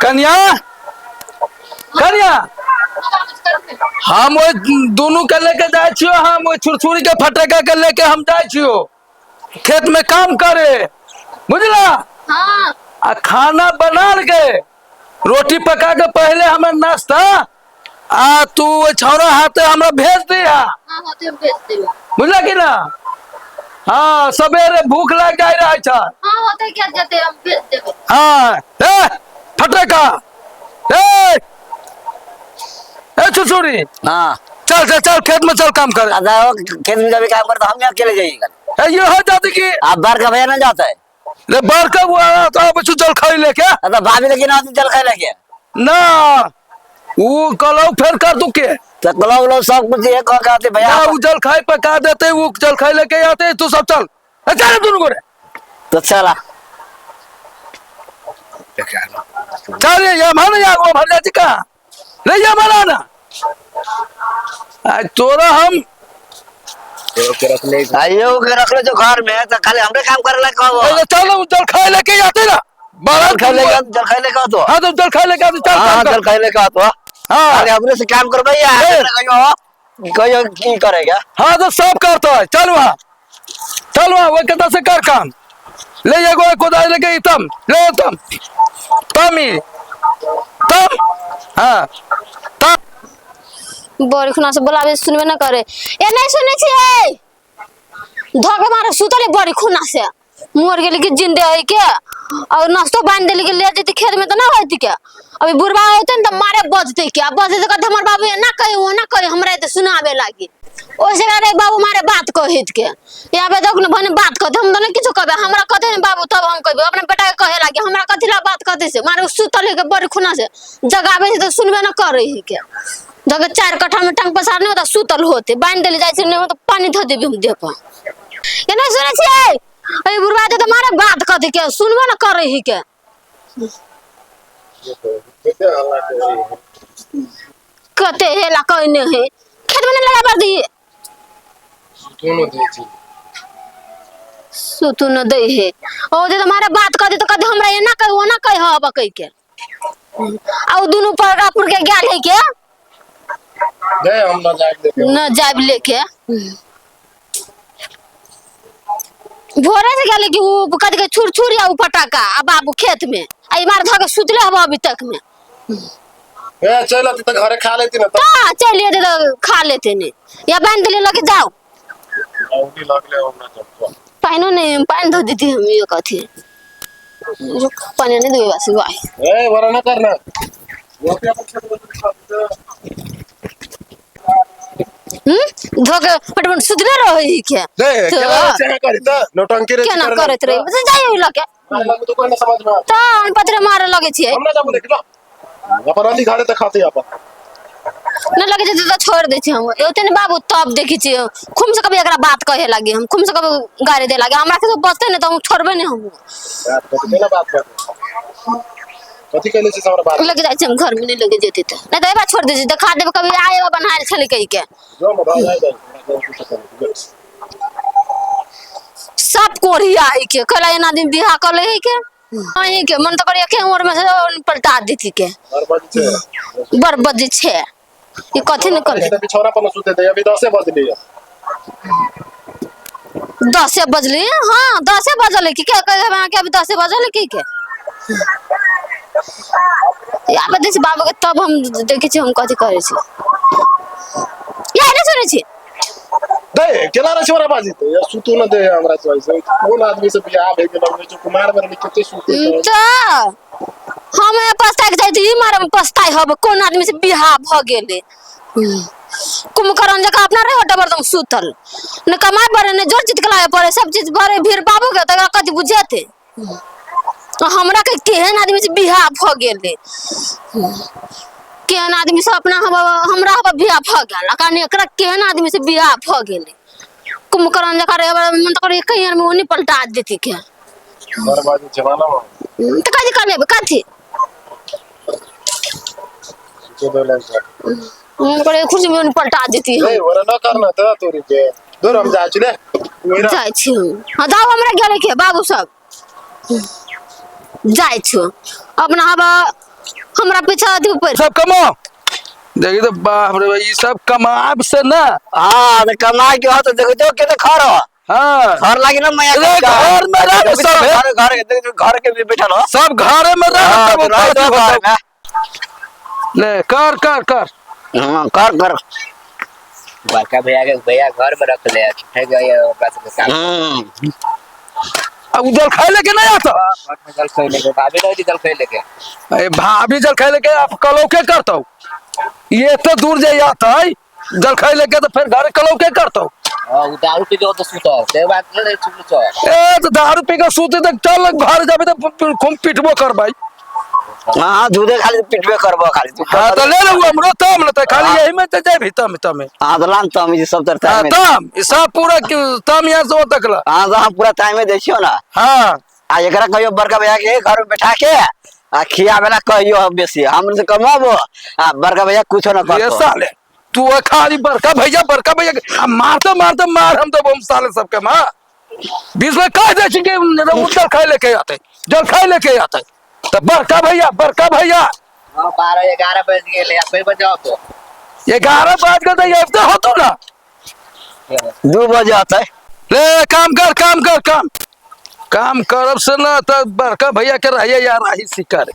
कन्या कन्या हम दोनों के लेके जाए छियो। हम छुरछुरी के फटका के लेके हम जाए छियो खेत में काम करे बुझला। हाँ आ खाना बना के रोटी पका के पहले हमें नाश्ता आ तू छौरा हाथे हमरा भेज दिया। हाँ होते भेज देबे। बुझला कि ना। हाँ सवेरे भूख लग जाए रहा था। हाँ होते क्या जाते हम भेज देबे। हाँ ए फटका ए छुरछुरी हाँ चल चल चल खेत में चल काम कर। खेत में जब काम करता हम अकेले जाइएगा। ये हो जाती कि आप बार का भैया ना जाता है रे बार कब हुआ तो अब चल खाई लेके तो भाभी लेकिन आप जल खाए लेके ना वो कलो फिर कर दू के तो कलो लो सब कुछ ये कह कहते भैया वो जल खाई पका देते वो जल खाई लेके आते तू सब चल चल दोनों गोरे तो चला चल ये मान या वो भर जाती का रे ये माना ना आज तोरा हम आइयो के रख ले जो घर में तो खाली हमरे काम करे ला कहबो चल जल खाई लेके आते ना जल खाए लेके जल खाए लेके तो हाँ तो जल खाई लेके आते चल हां जल खाए लेके तो हाँ अरे हमरे से काम कर भैया कहियो की करेगा। हाँ तो सब करता है चल वहाँ वो कहता से कर काम ले ये गोए कोदाई लेके तम ले तम तमी तम हाँ तम बड़ी खुना से बोलावे सुनबे ना करे ए नहीं सुने छी धोके मारे सुतले बड़ी खुना से मोर गेली के जिंदे है के और नाश्तो बांध देली के ले जती खेत में तो ना होती क्या अभी बुढ़वा होते न तो मारे बजते क्या बजते तो कहते हमर बाबू ना कहे वो ना कहे हमरा तो सुनावे लागी ओसे करे बाबू मारे बात कहित के यहाँ पे देख न भने बात कहते हम तो ना किछु कहबे हमरा कहते न बाबू तब हम कहबे अपने बेटा के कहे लागी हमरा कथिला बात कहते से मारे सुतले के बड़ी खुना से जगावे तो सुनबे ना करे ही के जब 4 कट्ठा में टांग पसार नहीं होता सुतल होते बांध देले जाय नहीं तो पानी धो देबे हम देह पर ये नहीं सुने छी अरे बुढ़वा तो मारे बात कहते के सुनबो ना करे ही के कहते हेला कहने है खेत में लगा पर दी सुतु न दे है ओ जे तुम्हारे बात कहते तो कहते हमरा ये ना कह वो ना कह हब कह के आ दोनों पर के गेल है के दे हम न जाब लेके भोरे से गेले कि वो कद के छुरछुरी आ फटाका आ बाबू खेत में आई मार धके सुतले हब अभी तक में ए चल आती तो घरे खा लेती ना तो चलिए तो खा लेते ने या बांध ले लगे जाओ औडी लगले हम ना जब पानी नहीं पानी धो देती हम ये कथी रुक पानी नहीं दे बस भाई ए वरा ना करना वो पे अपन धोके फटफट सुतले रही के दे केना से करी त नौटंकी रे केना करत रही बस जाइयो लगे लगे तो कोई ना समझ में तो अन पत्रे मारे लगे छिए हम ना जाबो देख लो अपन अली घरे त खाते अपन न लगे जे तो छोड़ दे छी हम एते ने बाबू तब देखी छी खुम से कभी एकरा बात कहे लागे हम खुम से कभी गारे दे लागे हमरा के तो बचते ने तो हम छोड़बे ने हम केना बात कर कथी कहले छी हमरा बात लगे जाय छी हम घर में नहीं लगे जेते त नहीं तो ए बात छोड़ दे छी दिखा देब कभी आए बनाए छले कहि के जो म भाई जाय सब कोरिया है के कला एना दिन बियाह कर ले है के नहीं के मन तो करे के उम्र में से पलटा देती के बरबदी छे ये कथि न कर छोरा पर सुते दे अभी 10 बजली 10 बजले हां 10 बजले की क्या कहे के अभी 10 बजले की के या बदे से बाबू के तब हम देखे छी हम कथि करे छी या रे सुने छी दे केना रे छोरा बाजी तो या सुतू न दे हमरा से कोन आदमी से बियाह भे गेल जो कुमार में लिखते सुते तो हम पछताई जाई थी मारे पछताई हब कोन आदमी से बियाह भ गेले कुमकरण जका अपना रे हटबरदम सुतल न कमाए पड़े न जोर चित कलाए पड़े सब चीज भरे भीड़ बाबू के तक कथि बुझेते हमरा के केहन आदमी से बियाह भ गेले केहन आदमी से अपना हमरा बियाह भ गेल काने एकरा केहन आदमी से बियाह भ गेले कुमकरण जका रे मन तो करे कहीं में ओनी पलटा देती के बर्बादी जमाना में तो कथि कर लेबे कथि जो दे लग मन करे कुर्सी में ओनी पलटा देती है नहीं वरा ना करना त तोरी के दूर हम जाय छी ले जाय छी हां दाव हमरा गेले के बाबू सब जाय छी अपना हबा हमरा पीछा अथी ऊपर सब कमो देखी तो बाप रे भाई, ये सब कमाब से ना। हाँ तो कमाई के हो तो देखो तो के खर हो हाँ घर लागी ना मैं अरे घर में रह सब है। घर के भी बैठा हो सब घरे में रह हाँ, तब तो रह दो घर में। ले कर कर कर हाँ, कर बड़का भैया के भैया घर में रख ले है गया ओकरा से काम अब जल खाए लेके नहीं आता। घर में जल खै लेके भाभी नहीं जल खै लेके अरे भाभी जल खाए लेके आप कलो के करता हूँ, ये तो दूर जाए आता है जल खाए लेके तो फिर घर कलो के करता हूँ। हां उ दारू पी के तो सुतो ते बात नहीं सुन छ ए तो दारू पी के सूते तक चल घर जाबे तो खूब पिटबो कर भाई। हाँ दूधे खाली पिटबे करबो खाली तू हाँ तो ले लो हमरो तम लेते खाली यही में तो जाए भी तम तम हाँ तो लान तम ये सब तरता हाँ है तम ये सब पूरा तम यहाँ से तक ला। हाँ तो हम पूरा टाइम में देखियो ना हाँ आ एकरा कहियो बड़का भैया के घर में बैठा के आ खियावेला कहियो बेसी हम से कमाबो आ बड़का भैया कुछ ना ये करतो साले तू खाली बड़का भैया मारते मारते मार हम तो हम साले सबके माँ बीच में कह दे कि जल खाए लेके आते जल खाए लेके आते तो बड़का भैया हां 12 11 बज गेले अब कोई बजाओ तो 11 बज गए तो ये तो होतो ना 2 बजे आता है ले काम करब से ना तो बड़का भैया के रहिए यार आही शिकार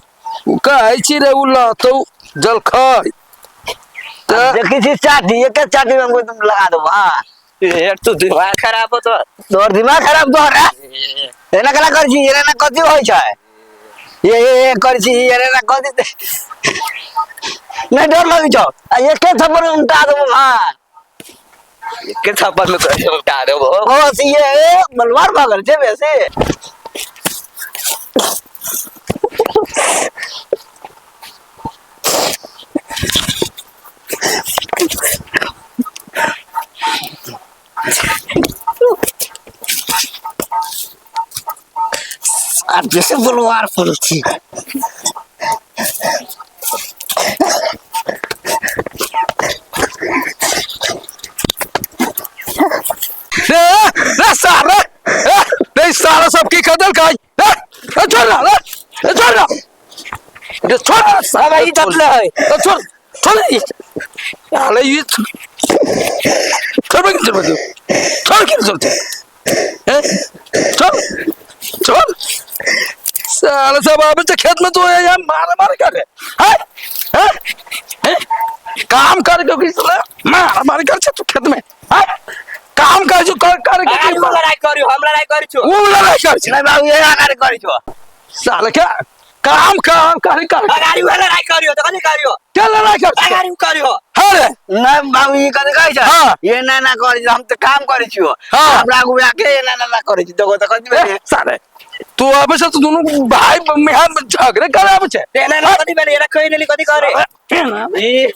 उ कहै छी रे उ लतो जल खाए तो देखी थी चाटी एक चाटी में हमको तुम लगा दो हां एक तो दिमाग खराब हो तो तोर दिमाग खराब तो रे एना कला कर छी एना कथि होय छै ये कर छी एना कथि नहीं डर लगी छो आ एके थप्पड़ उल्टा दो हां एक थप्पड़ में कर उठा दो ओ सी ये मलवार भागल छे वैसे अब जैसे बलवार फल थी रे साला रे साला सब की कदल का छोड़ साला ही तपले है छोड़ ये साला ये छोड़ के चलते छोड़ साला सब अब तो खेत में तो यार मार कर काम कर क्योंकि मार कर तू खेत में काम कर जो कर के लड़ाई करियो हम लड़ाई करि छु वो लड़ाई कर नहीं बाबू ये आकर करी छो साला क्या काम कर गाड़ी वाला लड़ाई करियो तो कनी करियो क्या लड़ाई कर गाड़ी करियो अरे नहीं बाबू ये कथि कहै छै हाँ। ये ना करी हम तो काम करी छियो हाँ। हमरा गुया के ये ना करी छी तो कथि में साले तू अब से तो दोनों भाई में झगड़े करावे छे तेना ना कथि बने एरा कहि नेली कथि करे ई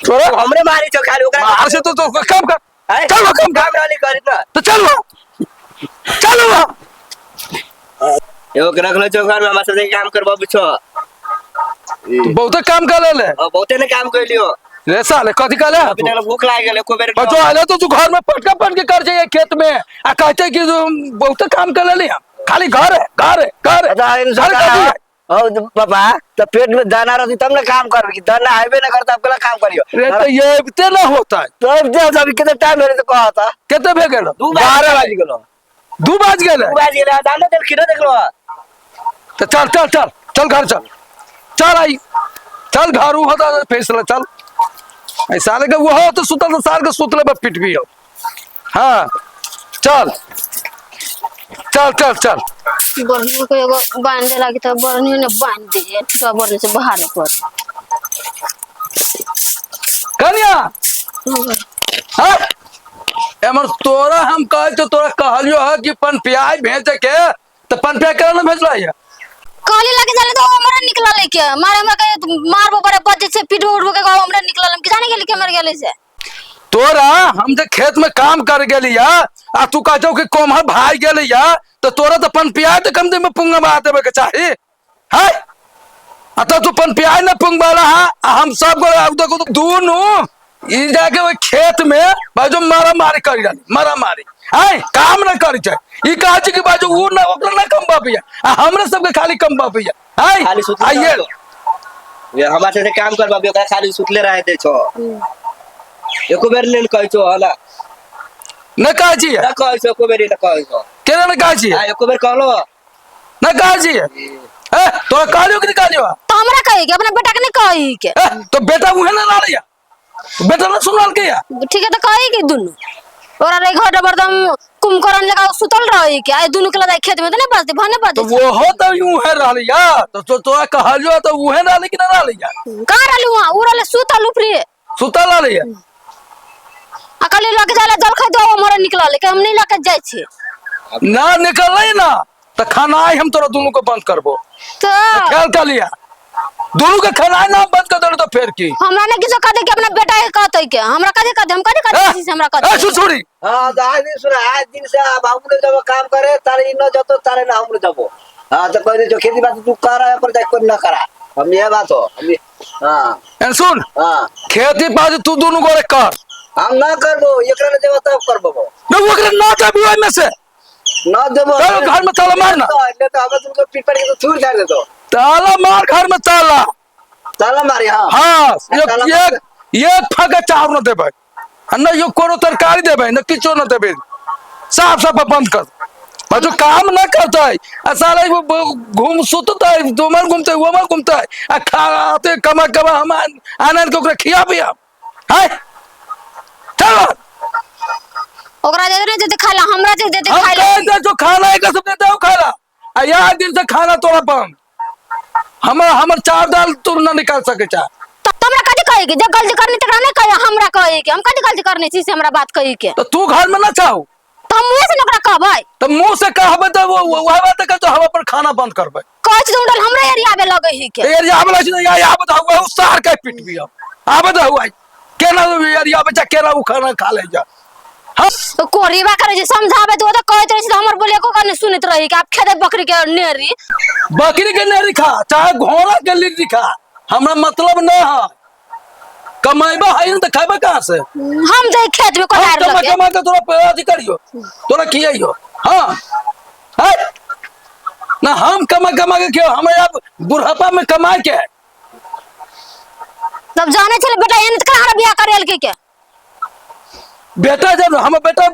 छोरा हमरे मारी छ खाली ओकरा मार से तो काम कर चलो काम वाली करी ना तो चलो एगो रख लो चौकार में हमरा से काम करबा बिछो बहुत काम कर ले बहुते ने काम कर लियो रे साले कथि कहले अभी तक भूख लाग गेले को बेर जो आले तो तू घर में पटका पट के कर जाइए खेत में आ कहते कि बहुत काम कर ले खाली घर है ओ पापा तो पेट में दाना रहती तब ना काम करबी कि दाना आबे ना करता अब काम करियो रे तो ये इतने ना होता है तो जब अभी कितना टाइम है तो कहता कितने भे गेलो 12 बज गेलो 2 बज गेले बाज गेले दाना देख किरो देख लो तो चल घर चल आई चल घर वो होता फैसला चल ऐसा साले का वो हो तो सुतल तो साल के सुतले पर पिट भी हो हाँ चल बरनी को एगो बांधे लागी तो बरनी ने बांध दिए तो बरनी से बाहर पर कन्या हाँ एमर तोरा हम कहे तो तोरा कहलियो है कि पन प्याज भेज के तो पन प्याज करे ना भेजला है काली लगे जाले तो हमरा निकला लेके मारे हमरा के मारबो पड़े बजे से पीट उड़बो के हमरा निकला हम किसाने गेली के मर गेले से तोरा हम जे खेत में काम कर गेली या आ तू कहतो कि कोमहर भाई गेली या तो तोरा तो पन प्याज तो कम दे में पुंगा बा देबे के चाही है अत तू पन प्याज ना पुंग वाला है हम सब को अब देखो तो दोनों ई जाके वो खेत में बाजू मारा मारी कर डाली मारा मारी है काम ना करी छै ई कह छै कि बाजू वो ना ओकरा ना कम बापिया आ हमरे सब के खाली कम बापिया है खाली सुत आइए ये हमारे से काम करबा बेकार खाली सुतले रहे दे छो एको बेर ले कहै छो हला न कहा छी ना कहै छो एको बेर न कहै छो केना न कहा छी आ एको बेर कहलो न कहा छी ए तोरा कहलियो कि कहलियो तो हमरा कही के अपना बेटा के नहीं कही के तो बेटा उहे ना लालिया बेटा ना सुनल के या ठीक है तो कही के दुनु और रे घर बरदम कुमकरण लगा सुतल रही के आ दुनु के लदाई खेत में तो नहीं बचते भने तो बचते वो हो तो यूं है लालिया तो तोरा कहलियो तो उहे ना लेकिन ना लालिया कहां रहलू वहां उड़ले सुतल उपरी सुता लालिया अकले लग जाला जल खाई दो हमरे निकलले के हम नहीं लग जाय छी ना निकलले ना तो खाना आई हम तोरा दोनों को बंद करबो तो ख्याल कर लिया दोनों के खाना ना बंद कर दो तो फिर की हमरा ने किछो कह दे के अपना बेटा के कहतै के हमरा कदे कदे हम कदे कदे से हमरा ए कहतै छोड़ी हाँ तो आज दिन सुना आज दिन से अब हम लोग जब काम करे तारे इन जतो तारे ना हम लोग जबो हाँ तो कोई जो खेती बात तू कर रहा है पर कोई ना करा हम ये बात हो हम हाँ ए सुन हाँ खेती बाड़ी तू दोनों गोरे कर हम ना करबो एकरा ने देबो तब करबो मैं वो करे ना देबो में से ना देबो चलो घर में ताला मारना तो हम तुमको पीट पड़ के तो छूट जाए तो ताला मार घर में ताला ताला मारी हाँ हाँ ताला ये फगे चार न देबे न यो कोनो तरकारी देबे न किछो न देबे साफ साफ बंद कर जो काम न करता है साला घूम सुतता है दोमर घूमते वमर घूमता है आ खाते कमा कमा हम आनंद को खिया पिया है चलो ओकरा दे दे खाला हमरा दे दे हम खाला कह दे जो खाना है कसम देते हो खाला आ यार दिन से खाना तोरा बंद हमर चार दाल तू न निकाल सके चा हमरा कदी कहे के जे गलती करनी तकरा नहीं कहे हमरा कहे के हम कदी गलती करनी छी से हमरा बात कहे के तो तू घर में ना चाहो तो हम मुंह से न ओकरा कहबै तो मुंह से कहबे तो वो बात कर तो हम पर खाना बंद करबे कहै छी उड़ल हमरा एरिया में लगे ही के एरिया वाला छी या आबे तो हुआ सार के पिट भी आबे तो हुआ केना एरिया बच्चा केना उ खाना खा ले जा हां तो कोरीबा करे जे समझावे तो कहत रही हमर बोले को कने सुनत रही कि आप खेदे बकरी के नेरी बकरी के नेरी खा चाहे घोड़ा के लिट्टी खा हमरा मतलब न है कमाइबा है तो खाबे कहां से हम जाई खेत में कोठार कमा लगे कमा के तोरा अधिकारियो तोरा खियाइयो हां है ना हम कमा कमा के खियो हम अब बुढ़ापा में कमा के तब जाने चले बेटा एन त हमरा बियाह करेल के बेटा जब हम बेटा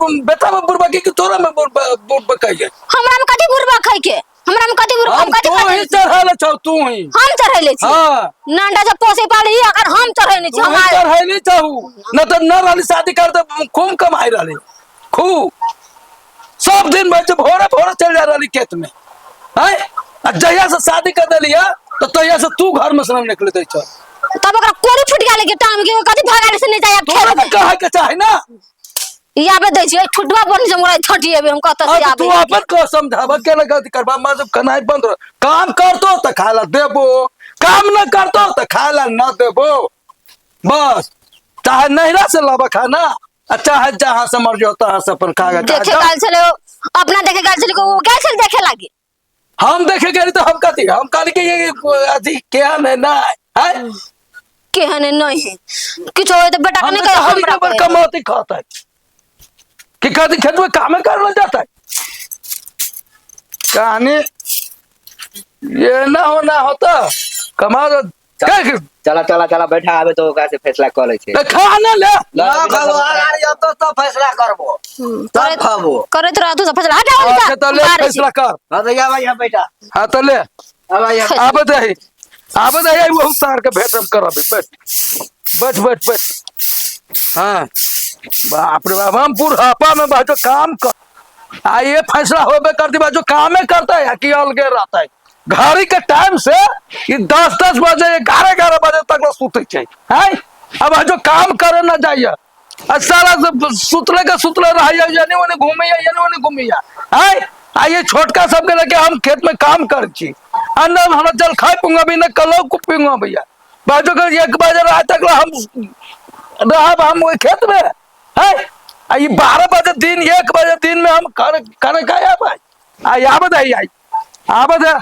में बुढ़बा की तोरा में बुढ़बा कहिए हमरा में कथि बुरबा खाई के हमरा में कथि बुरबा हम कथि तो ही चढ़ाले छौ तू ही हम चढ़ैले छी हां नांडा जब पोसे पाली अगर हम चढ़ैने छी हम हम चढ़ाइले चाहू न तो न वाली शादी कर तो खूब कमाई रहले खूब सब दिन में जब भोरे भोरे चल जा रही खेत में है जहिया से शादी कर देलिया तो तहिया से तू घर में से निकलते छ तब ओकरा कोरी फुट गेले के टाइम के कथि भागाले से नहीं जाय तोरा खेत तो कहे के चाहे ना याबे दै छी ठुटवा बन जे मोरा छटिएबे हम कहत से अब तू आबे अपन को समझावा के लगा करबा मैं जब कनाई बंद रह काम करतो तो खाला देबो काम न करतो तो खाला न देबो बस चाहे नहिरा से लाबा खाना चाहे जहां से मर जाओ तहां से अपन खागा देखे गाल चले अपना देखे गाल चले को क्या चल देखे लागी हम देखे गए तो हम कहती हम कहली कि ये अथी क्या है ना है केहने नहीं है कुछ होए तो बेटा हम नहीं तो कहे हरी हमरा के बर कमाती खाता है कि कहती खेत में काम करना जाता है कहानी ये ना होता कमा दो चला चला चला बैठा आवे तो ओकरा से फैसला कर ले छे खाना ले ना खाबो अगर यो तो फैसला करबो तब खाबो करत रह तू सब फैसला हटाओ अच्छा तो ले फैसला कर हां तो या भाई यहां बैठा हां तो ले अब भाई आबे दे वो सार के भेट हम कराबे बैठ बैठ हां बाप रे बाप हम बुढ़ापा में बाजो काम कर आ ये फैसला होबे करती बाजो काम में करता है कि अलगे रहता है घड़ी के टाइम से ये 10-10 बजे 11-11 बजे तक सुते चाहिए है अब जो काम करे ना जाइए सारा सुतले रहिए यानी ओने घूमिया है आ ये छोटका सबके लेके हम खेत में काम कर छी अन्ना हम चल खाए पूंगा भी ना कलो को पीऊंगा भैया बाजो के 1 बजे रात तक हम रहब हम वो खेत में है आ ये 12 बजे दिन 1 बजे दिन में हम करे खाया भाई आबद है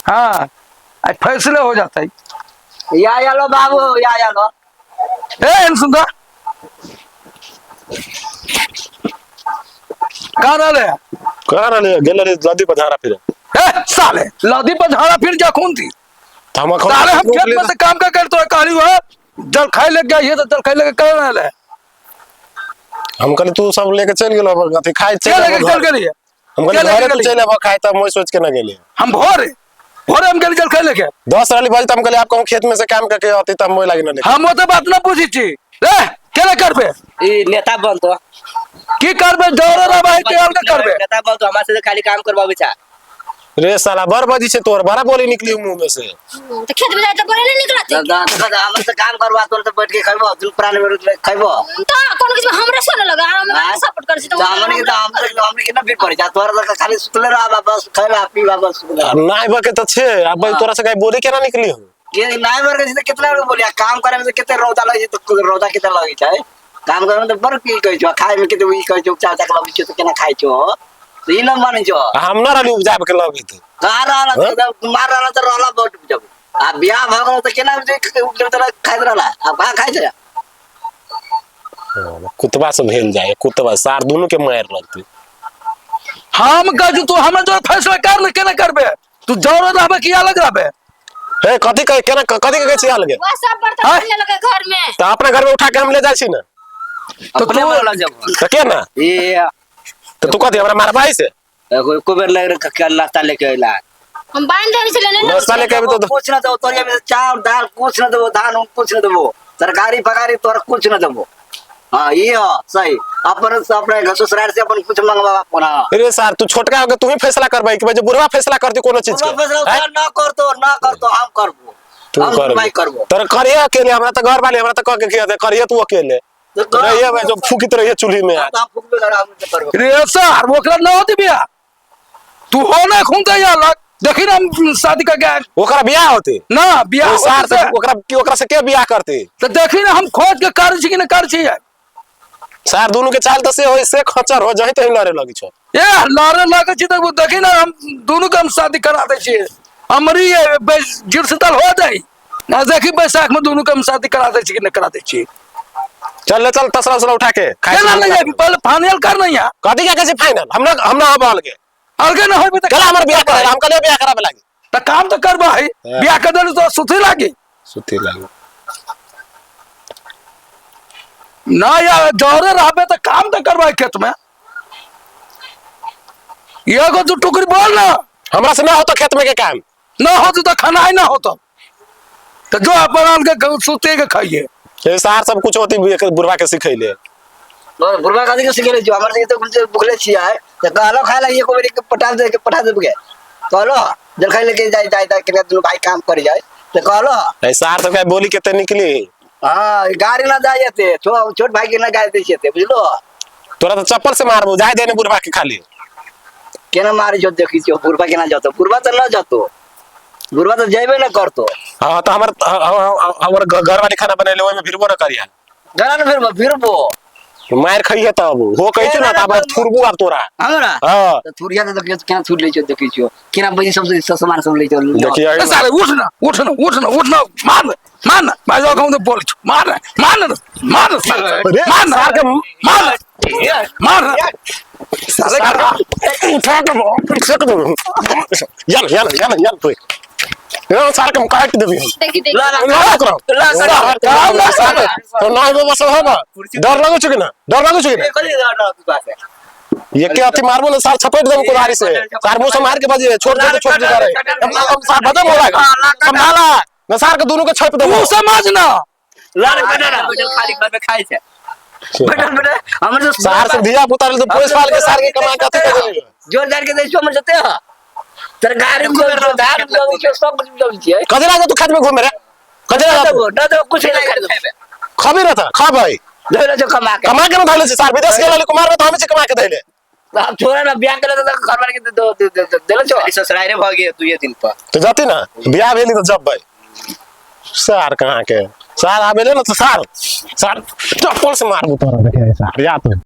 हाँ फैसले हो जाता है या लो बाबू या लो ए सुंदर कहाँ रहे गेल लदी पर झाड़ा फिर ए साले लदी पर झाड़ा फिर जा कौन थी तो हम तारे हम खेत में से काम का कर तो कहानी हुआ जल खाए लग गया ये तो जल खाए लगे कर रहा है हम कहले तू सब लेके चल गेलो अथी खाए क्या लगे चल गई हम कहले घरे तू चल अब खाए तब मैं सोच के ना गेले हम भोरे हम गए जल खाए लगे 10 वाली बजे हम कहले आप कहूं खेत में से काम करके आती तब मोय लागे ना हम तो बात ना पूछी थी रे क्या करबे ई नेता बन तो की करबे जोर रे भाई के अलग करबे नेता बन तो हमारे से खाली काम करवावे छा रे साला बर बजी से तोर बड़ा बोली निकली मुंह में से तो खेत में जाए तो बोले नहीं निकलते हमर से काम करवा तो बैठ के खाइबो दिल प्राण में खाइबो तो कौन किसी हमरे सुने लगा हम सपोर्ट कर तो हमने के हमने के ना फिर पड़ जा तोरा का खाली सुतले रहा बस खाइला पी बस नाय बके तो छे अब तोरा से काई बोली केना निकली हम ये नाय बर के कितना लोग बोलिया काम करे में कितने रोजा लगे तो रोजा कितना लगे छै काम करे में तो बर की कहै छ खाए में कितने ई कहै छ चाचा के लगे छ तो केना खाइ छ तो ई न माने छ हम ना रहली उपजाब के लगे थे मार रहा तो रहला बहुत जब आ बियाह भ गेल तो केना तो खाइत रहला अब का खाइ छ कुतबा से भेल जाए कुतबा सार दोनों के मार लगते हम कहू तू हम जो फैसला कर ले केना करबे तू जोर रहबे कि अलग रहबे हे कथी कह केना कथी के छिया लगे वो सब बर्तन रखने लगे घर में तो अपने घर में उठा के हम ले जाई छी ना तो अपने तू वाला जब तो केना ये तो तू कथी हमरा मारबाई से को बेर लग के नाश्ता लेके आइला हम बांध दे चले नहीं नाश्ता लेके अभी तो कुछ ना दो तोरिया में चावल दाल कुछ ना दो धान कुछ ना दो तरकारी पकारी तोरा कुछ ना दो हां ये हो सही अपन से अपने घर ससुराल से अपन कुछ मंगवा अपना अरे सर तू छोटका होके तू ही फैसला करबाई कि भाई जो बुढ़वा फैसला करती कोनो चीज के फैसला ना कर तो हम करबो तू हम भाई कर करबो तर करिए अकेले हमरा तो घर वाले हमरा तो कह के किया दे करिए तू अकेले रहिए भाई जो फूकित रहिए चूल्ही में आज हम फुक में हम करबो रे सर वो कर ना होती बिया तू हो ना खुंता या लग देखी ना हम शादी का क्या ओकरा बियाह होती ना बिया सर से ओकरा से के बियाह करती तो देखी ना हम खोज के कर छी कि ना कर छी सर दोनों के चाल तो से हो से खचर हो जही तही लड़े लगी छ ए लारे लागे छी तो देखी ना हम दोनों के हम शादी करा दे छी हमरी जिरसतल हो जाई ना देखी बैसाख में दोनों के हम शादी करा दे छी कि ना करा दे छी चल चल तसरा उसरा उठा के केना ले जाबी पहले फाइनल कर नहीं है कथी क्या कैसे फाइनल हमरा अब अलगे अलगे ना होबे त कल हमर बियाह करे हम कल बियाह कराबे लागी त काम तो करबा है बियाह कर दे तो सुथी लागी सुती लागी ना यार जोरे रहबे तो काम तो करबा खेत में ये को तू टुकरी बोल ना हमरा से ना होता खेत में के काम ना हो तो खाना ही ना होता तो जो अपन अलगे सुते के खाइए ये सार सब कुछ होती बुढ़वा के सिखैले तो बुढ़वा काजी के सिखेले जो हमर से तो कुछ भूखले छिया है तो कहलो खाला ये को मेरे के पटा दे के कहलो जल खाई लेके जाई के दोनों भाई काम कर जाए तो कहलो ए सार तो क्या बोली केते निकली हां गाड़ी ना जाए थे छोट भाई के ना गाय दे छे बुझलो तोरा तो चप्पल से मारबो जाय देने बुढ़वा के खाली केना मारी जो देखी जो बुढ़वा के ना जातो बुढ़वा तो ना जातो बुढ़वा तो जेबे ना करतो हां तो हमर घर वाली खाना बनेले ओय में फिरबो ना करिया गाना ना फिरबो मार खइए तब हो कहै छ ना तब थुरबू अब तोरा हमरा हां तो थुरिया तो केना थुर ले छ देखी छ केना बजी सब सामान सब ले छ देखिए ए सारे उठ ना मान बाजो कहूं तो बोल मार मार सारे उठा के सक दो यार तो यो सार के काट देबी देखी ला ना करो तो ना बस होबा डर लागो छ कि ना ये के अथी मारबो ना सार छपेट देबो कुदारी से सार मुंह से मार के बजे छोड़ दे तो छोड़ दे रे सार बदम हो जाएगा संभाला ना सार के दोनों के छप देबो तू समझ ना लाल खाली घर में खाए छे बेटा हमर सार से दिया पुतार तो पुलिस वाले के सार के कमा के अथी कर जोरदार के देशो में जते ह सरकार को दार जो सब कुछ छिए कजरा तू खेत में घूम रे कजरा तो कुछ नहीं कर खबी रहता खा भाई धैले जो कमा के ना धैले से सार विदेश के वाले कुमार में तो हम से कमा के धैले अब छोरा ना बियाह करे तो घर वाले के देले छो ससुराल रे भागे तू ये दिन पर तो जाती ना बियाह भेली तो जब भाई सार कहां के सार आबेले ना तो सार चप्पल से मारबो तोरा देखे सार या तो